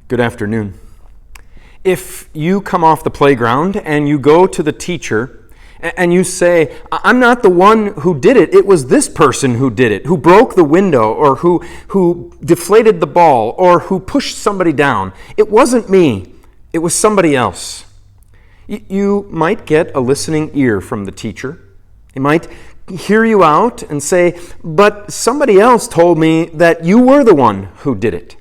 Good afternoon. If you come off the playground and you go to the teacher and you say, I'm not the one who did it, it was this person who did it, who broke the window or who deflated the ball or who pushed somebody down. It wasn't me, it was somebody else. You might get a listening ear from the teacher. He might hear you out and say, but somebody else told me that you were the one who did it.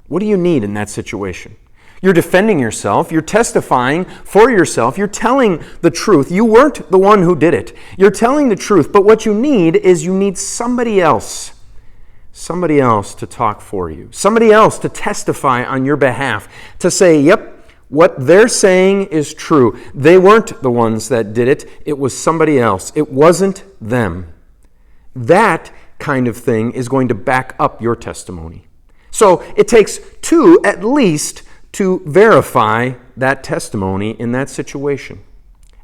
What do you need in that situation? You're defending yourself. You're testifying for yourself. You're telling the truth. You weren't the one who did it. You're telling the truth. But what you need is somebody else. Somebody else to talk for you. Somebody else to testify on your behalf. To say, yep, what they're saying is true. They weren't the ones that did it. It was somebody else. It wasn't them. That kind of thing is going to back up your testimony. So it takes two at least to verify that testimony in that situation.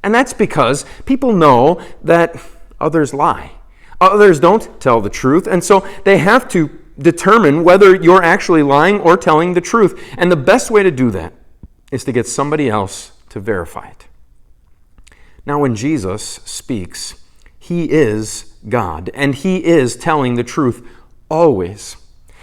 And that's because people know that others lie. Others don't tell the truth, and so they have to determine whether you're actually lying or telling the truth. And the best way to do that is to get somebody else to verify it. Now, when Jesus speaks, he is God, and he is telling the truth always.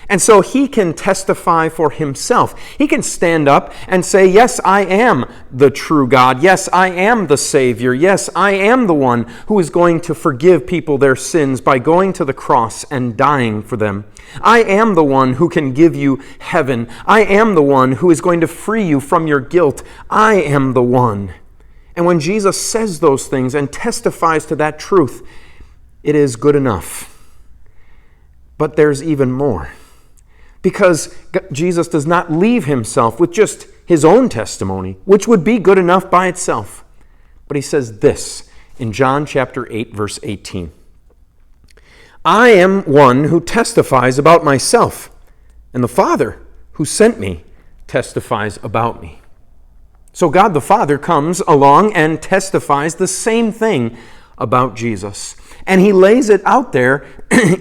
And so he can testify for himself. He can stand up and say, yes, I am the true God. Yes, I am the Savior. Yes, I am the one who is going to forgive people their sins by going to the cross and dying for them. I am the one who can give you heaven. I am the one who is going to free you from your guilt. I am the one. And when Jesus says those things and testifies to that truth, it is good enough. But there's even more. Because Jesus does not leave himself with just his own testimony, which would be good enough by itself. But he says this in John chapter 8, verse 18. I am one who testifies about myself, and the Father who sent me testifies about me. So God the Father comes along and testifies the same thing about Jesus. And he lays it out there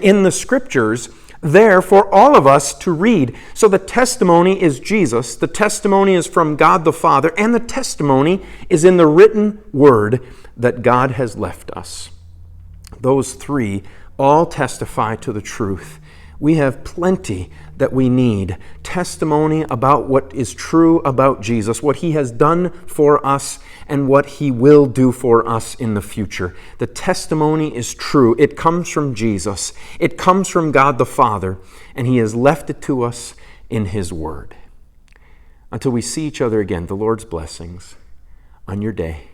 in the Scriptures there for all of us to read. So the testimony is Jesus, the testimony is from God the Father, and the testimony is in the written word that God has left us. Those three all testify to the truth. We have plenty that we need. Testimony about what is true about Jesus, what he has done for us, and what he will do for us in the future. The testimony is true. It comes from Jesus. It comes from God the Father, and he has left it to us in his word. Until we see each other again, the Lord's blessings on your day.